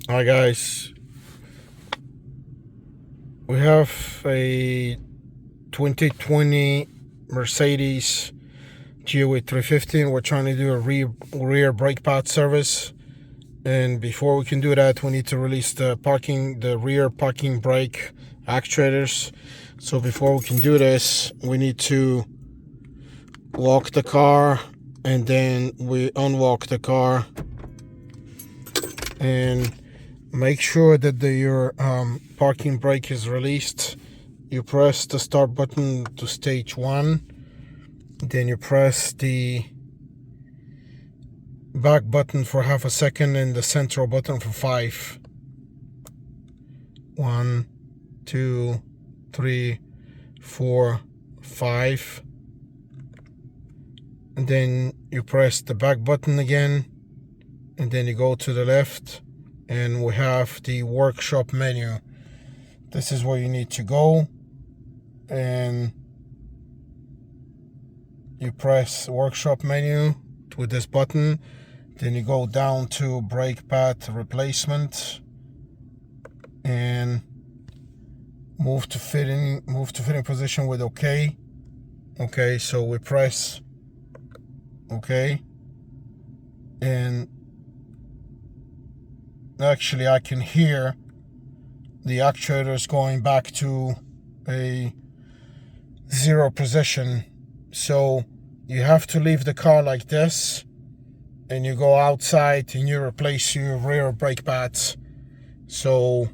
Hi guys, we have a 2020 Mercedes GOE 350 and we're trying to do a rear brake pad service. And before we can do that, we need to release the rear parking brake actuators. So before we can do this, we need to lock the car, and then we unlock the car and make sure that your parking brake is released. You press the start button to stage 1, then you press the back button for half a second and the central button for 5. 1, 2, 3, 4, 5. And then you press the back button again, and then you go to the left, and we have the workshop menu. This is where you need to go, and you press workshop menu with this button. Then you go down to brake pad replacement and move to fitting position with OK. Okay, so we press OK, and actually I can hear the actuators going back to a 0 position. So you have to leave the car like this, and you go outside and you replace your rear brake pads. So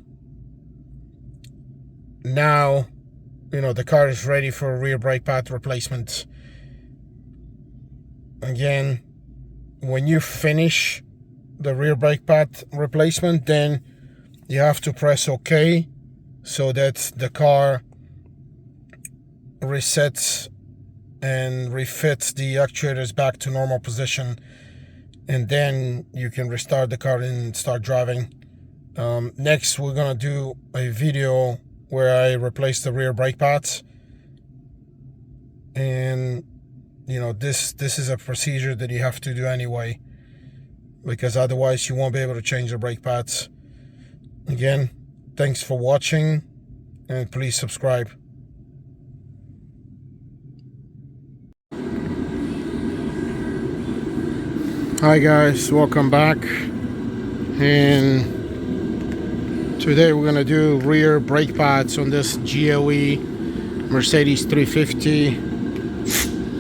now the car is ready for a rear brake pad replacement. Again, when you finish the rear brake pad replacement, then you have to press OK so that the car resets and refits the actuators back to normal position, and then you can restart the car and start driving. Next, we're gonna do a video where I replace the rear brake pads, and this is a procedure that you have to do anyway, because otherwise you won't be able to change the brake pads. Again, thanks for watching, and please subscribe. Hi guys, welcome back, and today we're gonna do rear brake pads on this GOE Mercedes 350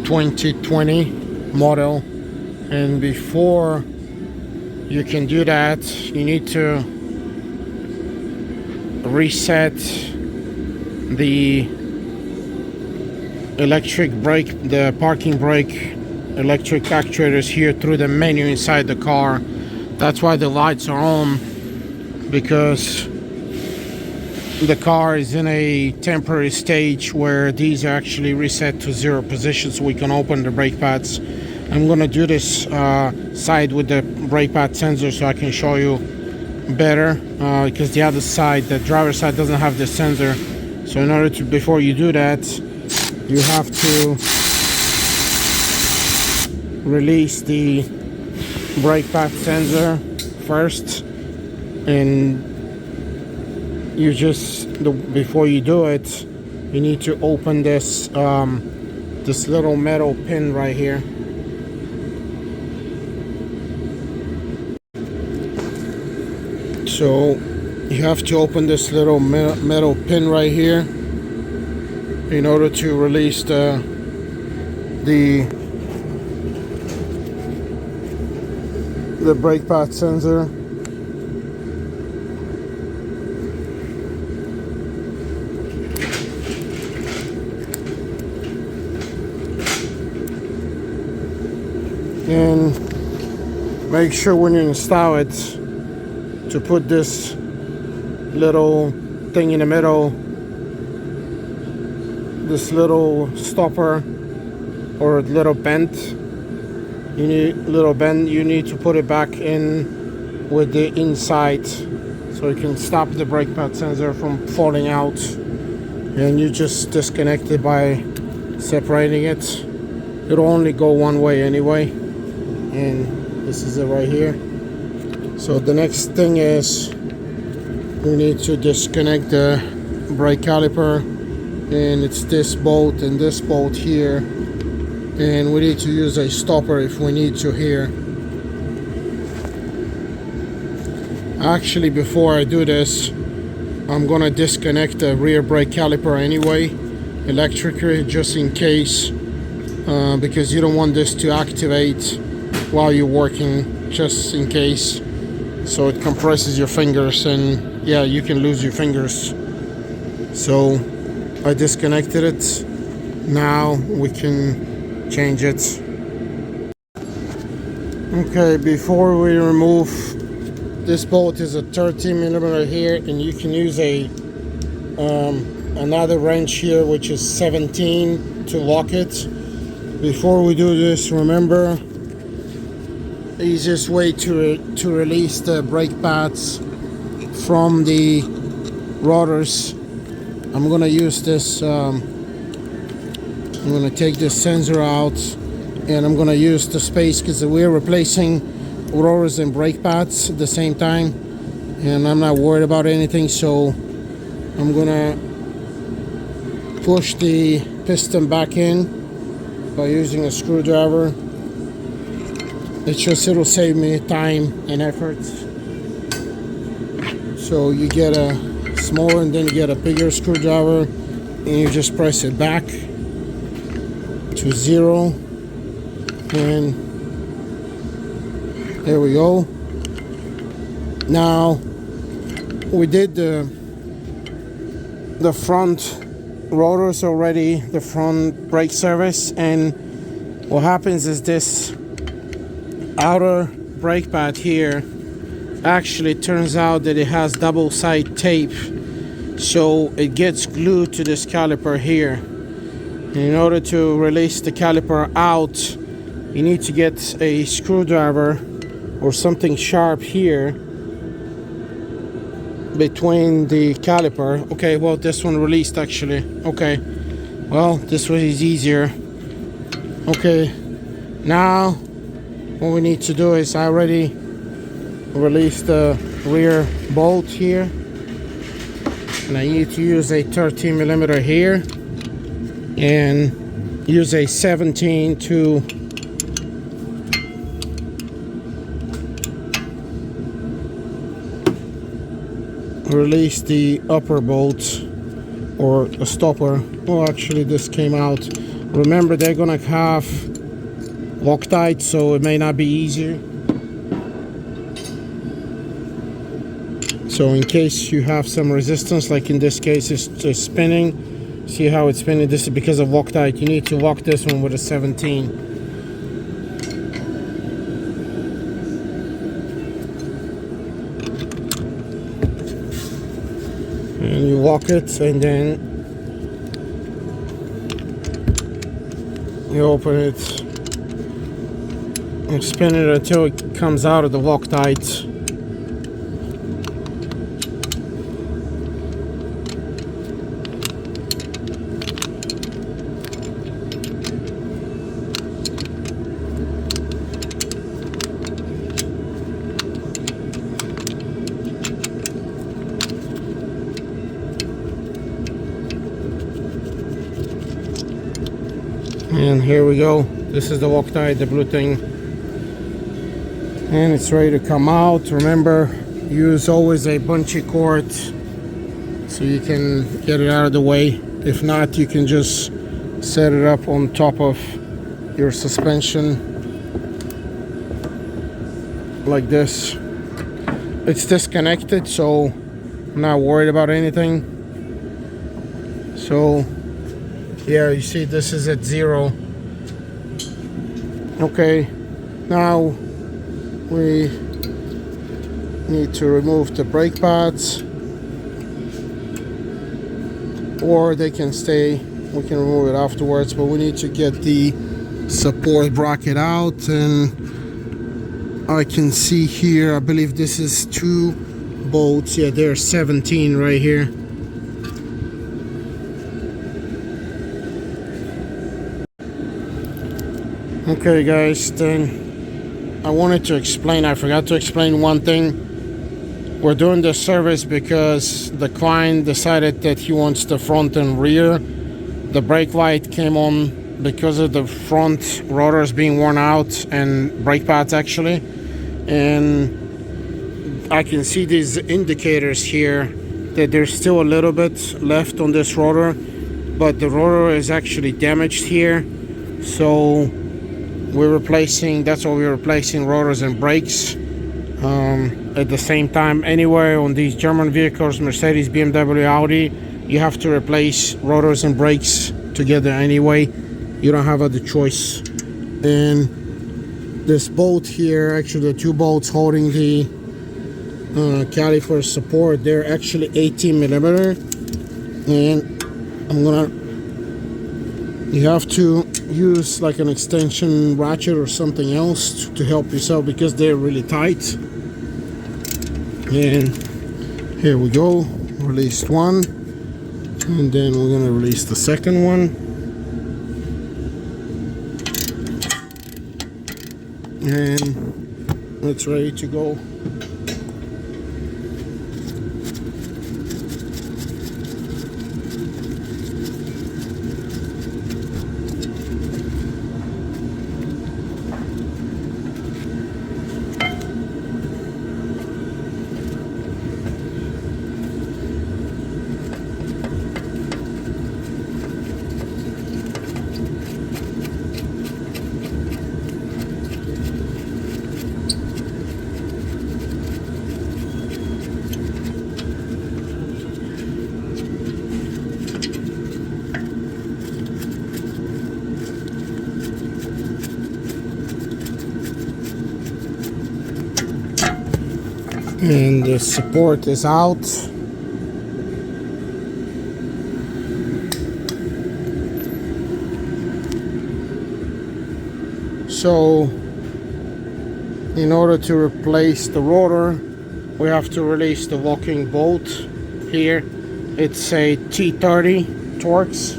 2020 model. And before you can do that, you need to reset the parking brake electric actuators here through the menu inside the car. That's why the lights are on, because the car is in a temporary stage where these are actually reset to 0 position, so we can open the brake pads. I'm gonna do this side with the brake pad sensor so I can show you better, because the other side, the driver's side, doesn't have the sensor. So in order to, before you do that, you have to release the brake pad sensor first, and you before you do it, you need to open this this little metal pin right here. So you have to open this little metal pin right here in order to release the brake pad sensor. And make sure when you install it to put this little thing in the middle, this little stopper or little bend. You need to put it back in with the inside, so you can stop the brake pad sensor from falling out. And you just disconnect it by separating it. It'll only go one way anyway, and this is it right here. So the next thing is we need to disconnect the brake caliper, and it's this bolt and this bolt here, and we need to use a stopper if we need to here. Actually, before I do this, I'm gonna disconnect the rear brake caliper anyway, electrically, just in case, because you don't want this to activate while you're working, just in case, so it compresses your fingers and yeah, you can lose your fingers. So I disconnected it. Now we can change it. Okay, before we remove, this bolt is a 13mm here, and you can use a another wrench here which is 17 to lock it. Before we do this, remember, the easiest way to release the brake pads from the rotors, I'm gonna use this, I'm gonna take this sensor out, and I'm gonna use the space because we're replacing rotors and brake pads at the same time, and I'm not worried about anything, so I'm gonna push the piston back in by using a screwdriver. It'll save me time and effort. So you get a smaller and then you get a bigger screwdriver, and you just press it back to 0, and there we go. Now we did the front rotors already, the front brake service, and what happens is this outer brake pad here actually turns out that it has double side tape, so it gets glued to this caliper here. And in order to release the caliper out, you need to get a screwdriver or something sharp here between the caliper. Okay, well, this one released actually. Okay, well, this one is easier. Okay, now what we need to do is I already released the rear bolt here, and I need to use a 13mm here and use a 17 to release the upper bolt or a stopper. Oh, actually this came out. Remember, they're gonna have Loctite, so it may not be easier. So in case you have some resistance, like in this case it's just spinning, see how it's spinning? This is because of Loctite. You need to lock this one with a 17. And you lock it, and then you open it and spin it until it comes out of the Loctite. And here we go. This is the Loctite, the blue thing, and it's ready to come out. Remember, use always a bunchy cord so you can get it out of the way. If not, you can just set it up on top of your suspension like this. It's disconnected, so I'm not worried about anything. So yeah, you see this is at 0. Okay, now we need to remove the brake pads, or they can stay. We can remove it afterwards, but we need to get the support bracket out. And I can see here, I believe this is 2 bolts. Yeah, there's 17 right here. Okay guys, then I wanted to explain, I forgot to explain one thing. We're doing this service because the client decided that he wants the front and rear. The brake light came on because of the front rotors being worn out and brake pads actually. And I can see these indicators here that there's still a little bit left on this rotor, but the rotor is actually damaged here. So we're replacing, that's why we're replacing rotors and brakes at the same time. Anywhere on these German vehicles, Mercedes, BMW, Audi, you have to replace rotors and brakes together anyway. You don't have other choice. And this bolt here, actually the two bolts holding the caliper support, they're actually 18 millimeter. And you have to use like an extension ratchet or something else to help yourself because they're really tight. And here we go, released one, and then we're gonna release the second one. And it's ready to go. And the support is out. So in order to replace the rotor, we have to release the locking bolt here. It's a T30 Torx.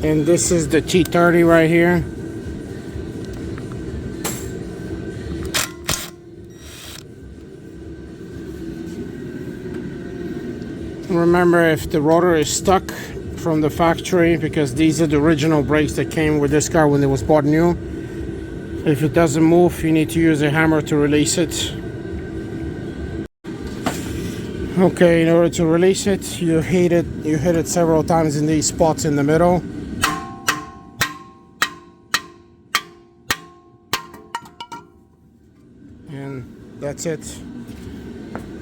And this is the T30 right here. Remember, if the rotor is stuck from the factory, because these are the original brakes that came with this car when it was bought new, if it doesn't move, you need to use a hammer to release it. Okay, in order to release it, you hit it several times in these spots in the middle. And that's it.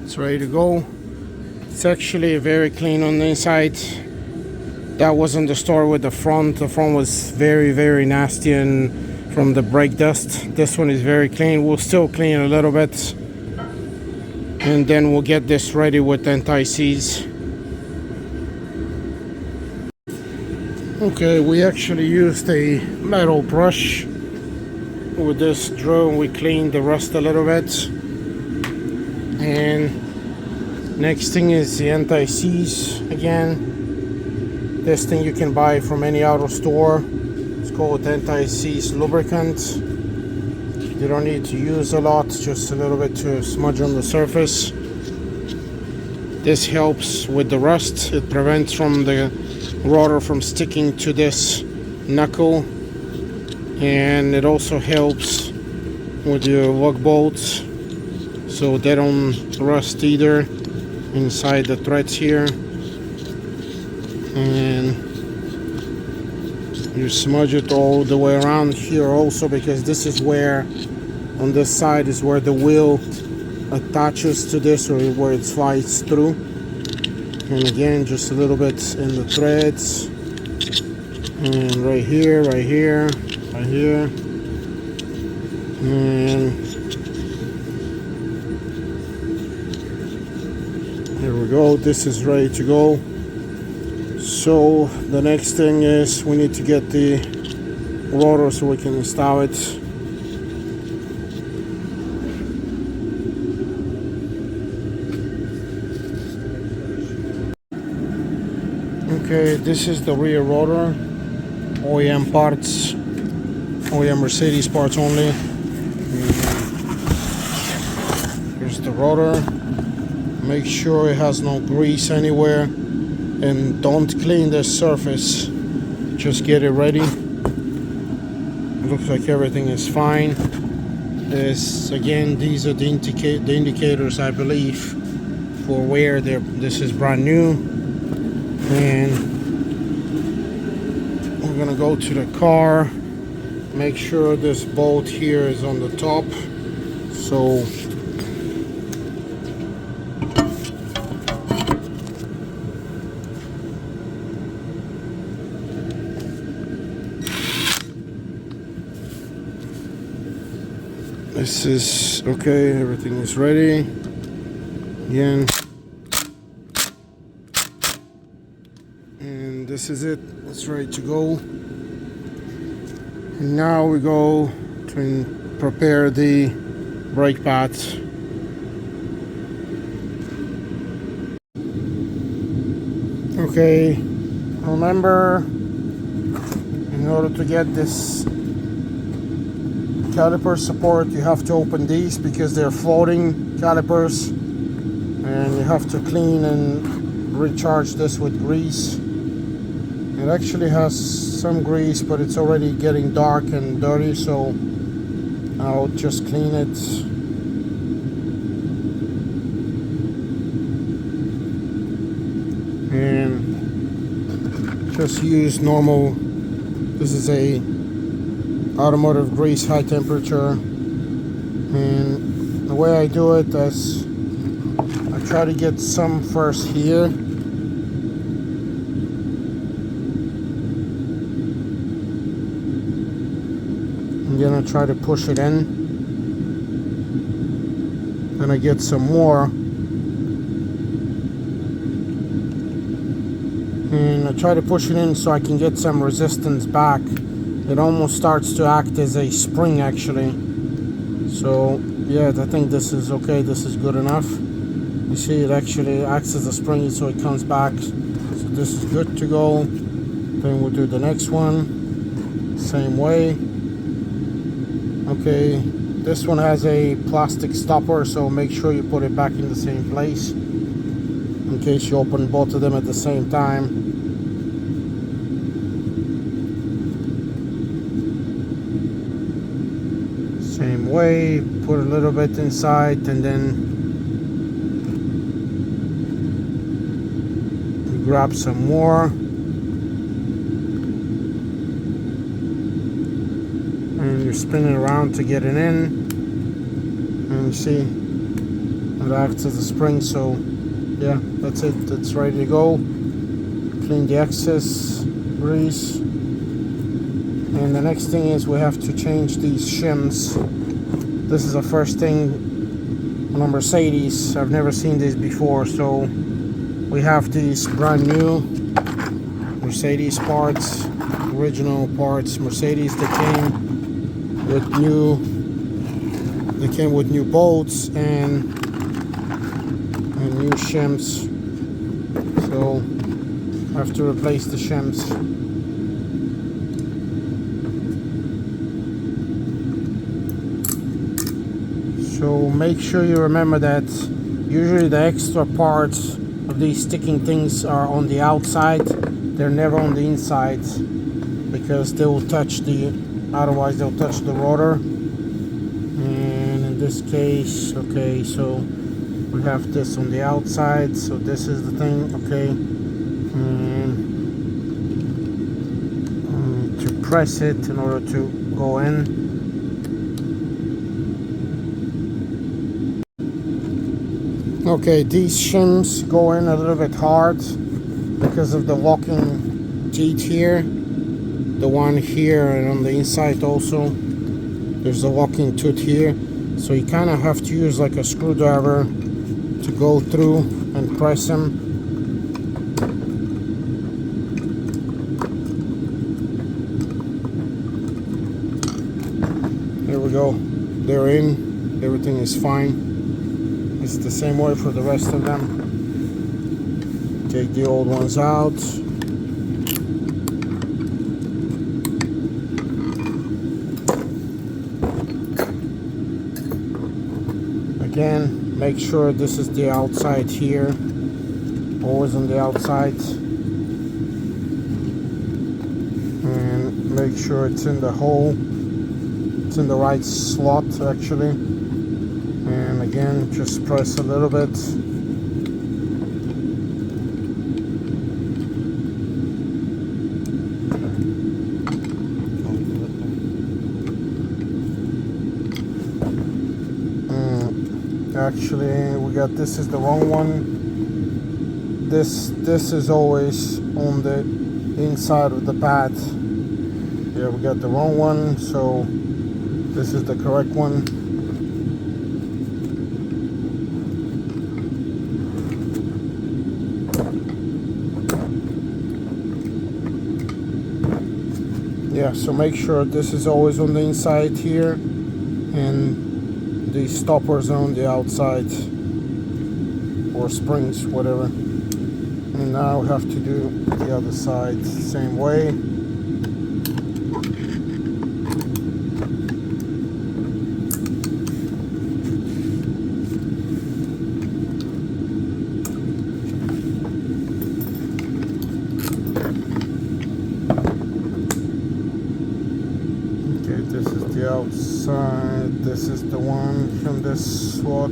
It's ready to go. It's actually very clean on the inside. That wasn't the story with the front. The front was very, very nasty and from the brake dust. This one is very clean. We'll still clean a little bit. And then we'll get this ready with anti-seize. Okay, we actually used a metal brush. With this drill, we cleaned the rust a little bit. And next thing is the anti-seize again. This thing you can buy from any auto store. It's called anti-seize lubricant. You don't need to use a lot, just a little bit to smudge on the surface. This helps with the rust. It prevents from the rotor from sticking to this knuckle. And it also helps with your lug bolts so they don't rust either inside the threads here. And you smudge it all the way around here also, because this is where, on this side is where the wheel attaches to this, or where it slides through. And again, just a little bit in the threads, and right here, right here, right here, and here we go. This is ready to go. So the next thing is we need to get the rotor so we can install it. Okay, this is the rear rotor, OEM parts. Oh yeah, Mercedes parts only. Here's the rotor. Make sure it has no grease anywhere, and don't clean the surface. Just get it ready. It looks like everything is fine. This again, these are the indicators, I believe, for where this is brand new. And we're gonna go to the car. Make sure this bolt here is on the top. So this is okay, everything is ready. Again. And this is it, it's ready to go. And now we go to prepare the brake pads. Okay, remember, in order to get this caliper support, you have to open these because they're floating calipers, and you have to clean and recharge this with grease. It actually has some grease, but it's already getting dark and dirty, so I'll just clean it. And just use normal, this is a automotive grease, high temperature. And the way I do it is I try to get some first here. I'm gonna try to push it in. Then I get some more. And I try to push it in so I can get some resistance back. It almost starts to act as a spring actually. So yeah, I think this is okay, this is good enough. You see it actually acts as a spring, so it comes back. So this is good to go. Then we'll do the next one, same way. Okay, this one has a plastic stopper, so make sure you put it back in the same place in case you open both of them at the same time. Same way, put a little bit inside and then grab some more. And you're spinning around to get it in. And you see, it acts as a spring, so yeah, that's it, it's ready to go. Clean the excess grease. And the next thing is we have to change these shims. This is the first thing on a Mercedes. I've never seen this before, so we have these brand new Mercedes parts, original parts. Mercedes, they came with new bolts and new shims. So I have to replace the shims. So make sure you remember that usually the extra parts of these sticking things are on the outside. They're never on the inside because they will touch otherwise they'll touch the rotor. And in this case, okay, so we have this on the outside, so this is the thing, okay. And to press it in order to go in. Okay, these shims go in a little bit hard because of the locking teeth here. The one here and on the inside also. There's a locking tooth here. So you kind of have to use like a screwdriver to go through and press them. There we go. They're in. Everything is fine. It's the same way for the rest of them. Take the old ones out. Again, make sure this is the outside here, always on the outside, and make sure it's in the hole, it's in the right slot actually, and again just press a little bit. Actually, we got, this is the wrong one. This is always on the inside of the pad. Yeah, we got the wrong one, so this is the correct one. Yeah, so make sure this is always on the inside here, and the stoppers on the outside, or springs, whatever. And now we have to do the other side same way. Okay, this is the outside, this is the one from this slot.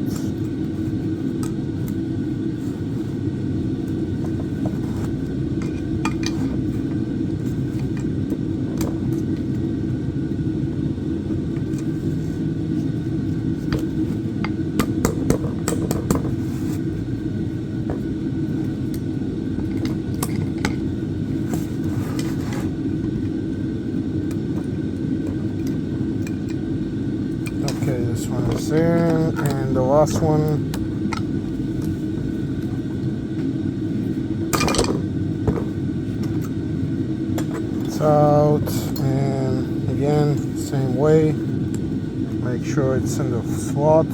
Okay, this one is there, and the last one. It's out, and again, same way. Make sure it's in the slot.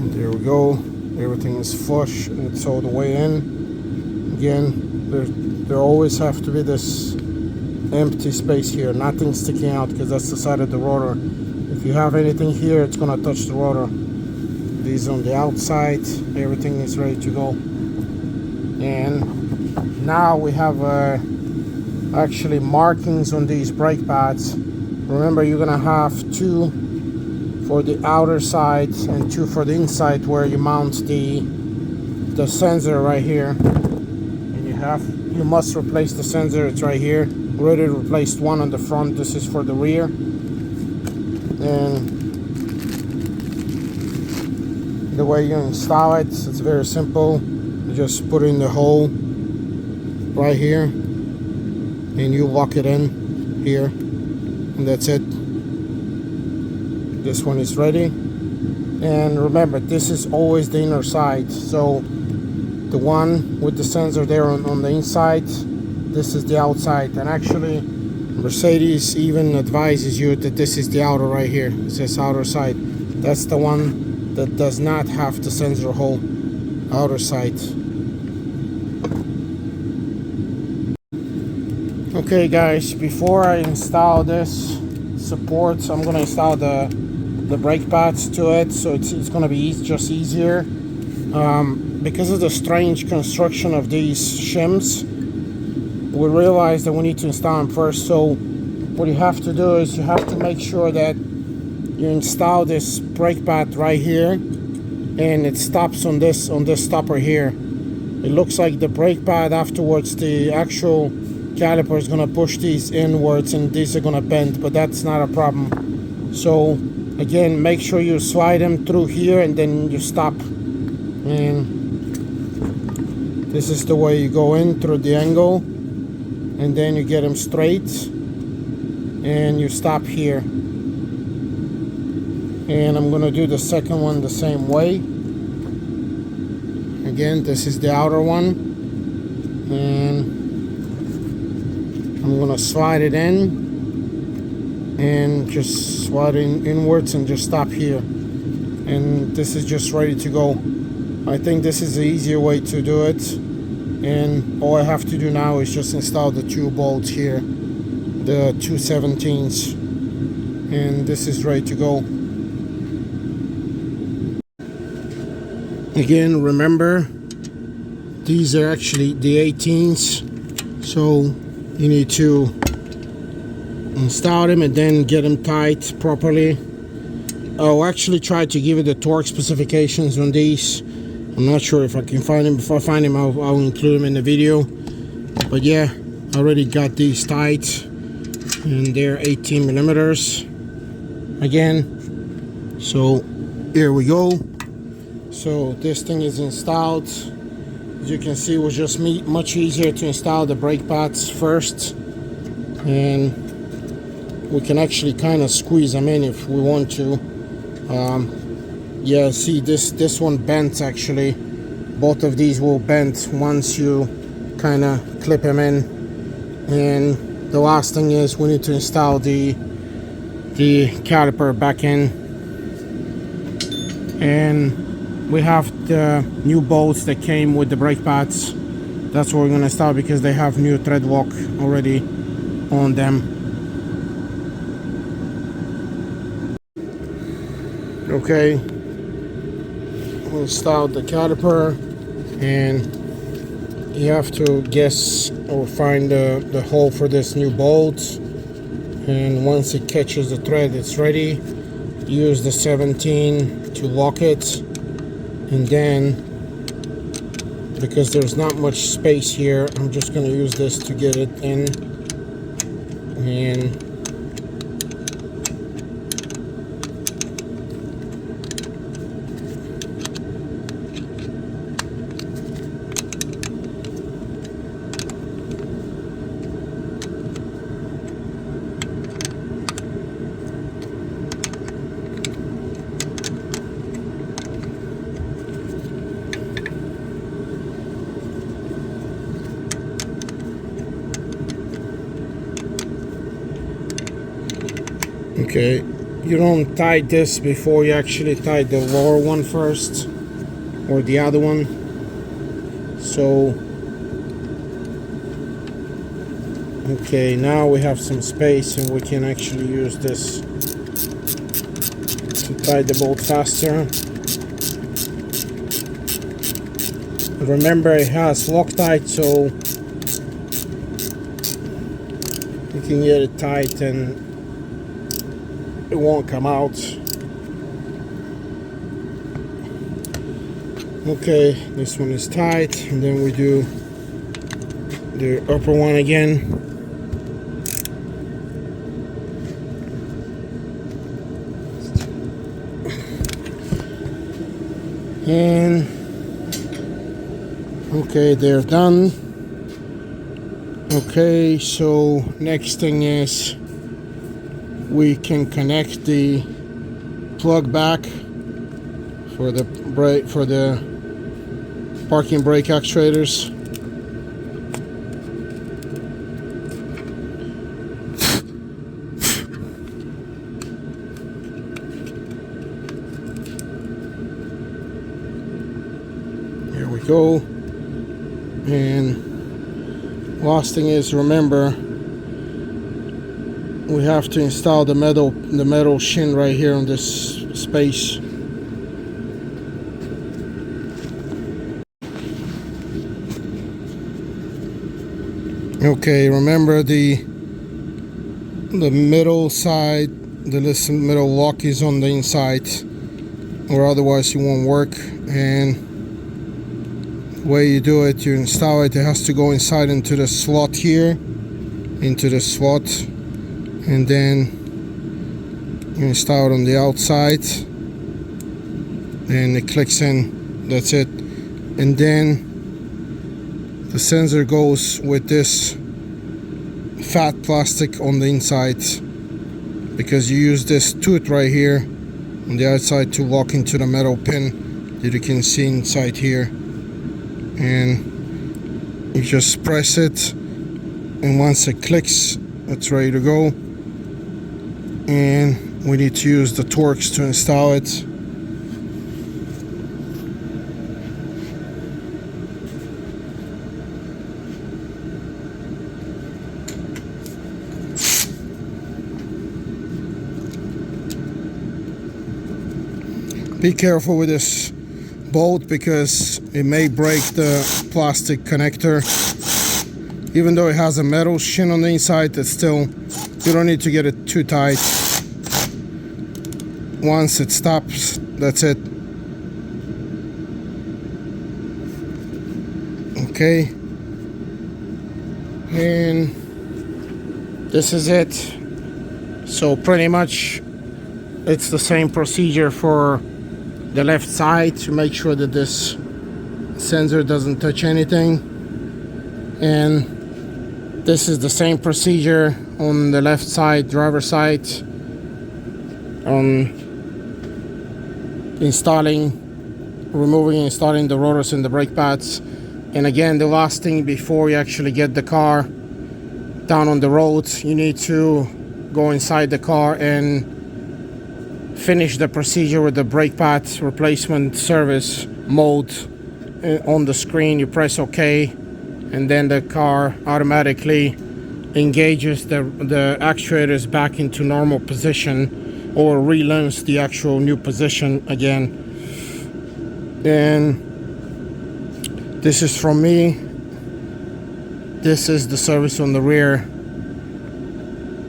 There we go. Everything is flush and it's all the way in. Again, there always have to be this empty space here, nothing sticking out, because that's the side of the rotor. If you have anything here, it's gonna touch the rotor. These on the outside, everything is ready to go. And now we have actually markings on these brake pads. Remember, you're gonna have 2 for the outer side and 2 for the inside, where you mount the sensor right here. And you must replace the sensor. It's right here. Already replaced one on the front. This is for the rear. And the way you install it, it's very simple. You just put in the hole right here, and you lock it in here, and that's it. This one is ready. And remember, this is always the inner side, so the one with the sensor there on the inside, this is the outside. And actually Mercedes even advises you that this is the outer right here. It says outer side. That's the one that does not have the sensor hole, outer side. Okay guys, before I install this supports, I'm gonna install the brake pads to it, so it's gonna be just easier. Because of the strange construction of these shims, we realized that we need to install them first. So what you have to do is you have to make sure that you install this brake pad right here, and it stops on this stopper here. It looks like the brake pad afterwards, the actual caliper is gonna push these inwards and these are gonna bend, but that's not a problem. So again, make sure you slide them through here and then you stop. And this is the way you go in through the angle, and then you get them straight and you stop here. And I'm gonna do the second one the same way. Again, this is the outer one, and I'm gonna slide it in, and just slide inwards and just stop here, and this is just ready to go. I think this is the easier way to do it, and all I have to do now is just install the two bolts here, the 217s, and this is ready to go. Again, remember, these are actually the 18s, so you need to install them and then get them tight properly. I'll actually try to give you the torque specifications on these. I'm not sure if I can find them. If I find them, I'll include them in the video. But yeah, I already got these tight, and they're 18 millimeters again. So here we go. So this thing is installed. As you can see, it was just much easier to install the brake pads first, and we can actually kind of squeeze them in if we want to. Yeah, see, this one bent actually. Both of these will bend once you kind of clip them in. And the last thing is we need to install the caliper back in, and we have the new bolts that came with the brake pads. That's what we're gonna install because they have new thread lock already on them. Okay, we'll install the caliper, and you have to guess or find the hole for this new bolt, and once it catches the thread, it's ready. Use the 17 to lock it, and then, because there's not much space here, I'm just going to use this to get it in. And okay, you don't tie this before you actually tie the lower one first, or the other one. So, okay, now we have some space and we can actually use this to tie the bolt faster. Remember, it has Loctite, so you can get it tight and it won't come out. Okay, this one is tight, and then we do the upper one again. And okay, they're done. Okay, so next thing is we can connect the plug back for the parking brake actuators. Here we go. And last thing is, remember, we have to install the metal shin right here on this space. Okay, remember the middle side, the middle lock is on the inside, or otherwise it won't work. And the way you do it, you install it, it has to go inside into the slot here, into the slot, and then you install it on the outside, and it clicks in. That's it. And then the sensor goes with this fat plastic on the inside, because you use this tooth right here on the outside to lock into the metal pin that you can see inside here. And you just press it, and once it clicks, it's ready to go. and we need to use the Torx to install it. Be careful with this bolt because it may break the plastic connector. Even though it has a metal shim on the inside, it's still, you don't need to get it too tight. Once it stops, that's it. Okay, and this is it. So pretty much it's the same procedure for the left side to make sure that this sensor doesn't touch anything, and this is the same procedure on the left side, driver side, on removing and installing the rotors and the brake pads. And again, the last thing before you actually get the car down on the road, you need to go inside the car and finish the procedure with the brake pad replacement service mode. On the screen you press OK, and then the car automatically engages the actuators back into normal position, or relearns the actual new position again. And this is from me. This is the service on the rear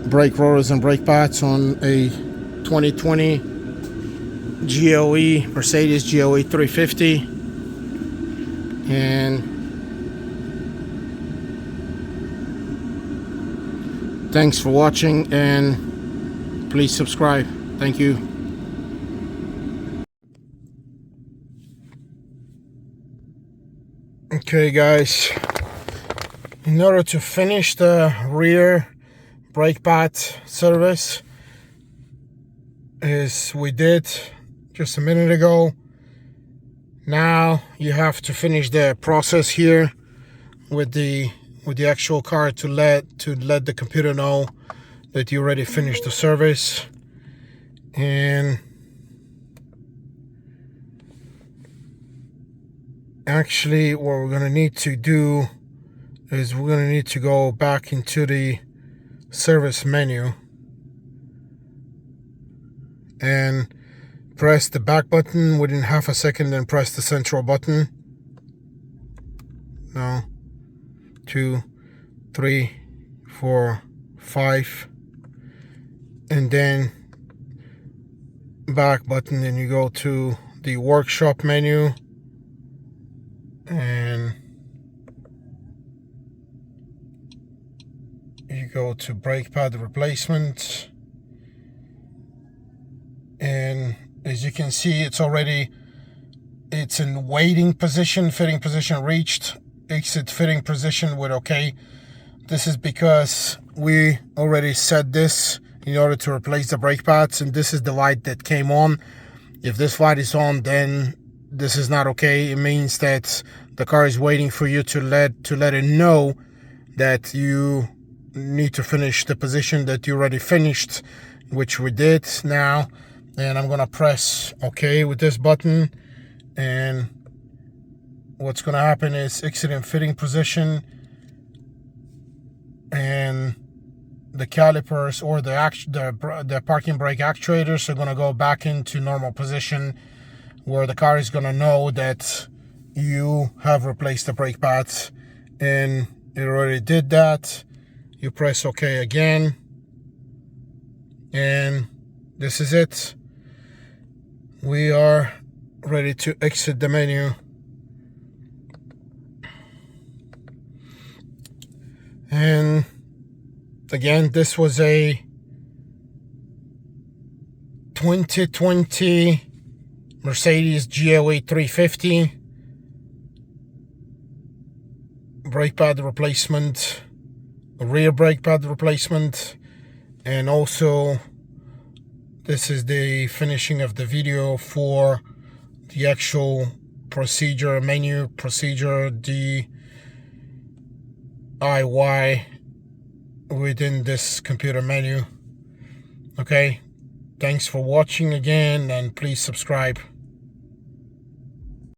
brake rotors and brake pads on a 2020 GLE, Mercedes GLE 350. And thanks for watching, and please subscribe. Thank you. Okay guys, in order to finish the rear brake pad service, as we did just a minute ago, now you have to finish the process here with the actual car to let the computer know that you already finished the service. And actually what we're going to need to do is we're going to need to go back into the service menu and press the back button within half a second, then press the central button. No, 2, 3, 4, 5, and then back button, then you go to the workshop menu and you go to brake pad replacement. And as you can see, it's in waiting position, fitting position reached, exit fitting position with OK. This is because we already set this in order to replace the brake pads, and this is the light that came on. If this light is on, then this is not okay. It means that the car is waiting for you to let it know that you need to finish the position that you already finished, which we did now. And I'm gonna press OK with this button, and what's gonna happen is exit in fitting position, and the calipers or the parking brake actuators are gonna go back into normal position, where the car is gonna know that you have replaced the brake pads, and it already did that. You press OK again, and this is it. We are ready to exit the menu. And again, this was a 2020 Mercedes GLE 350 brake pad replacement, rear brake pad replacement, and also this is the finishing of the video for the actual procedure menu, procedure DIY within this computer menu. Okay, thanks for watching again, and please subscribe.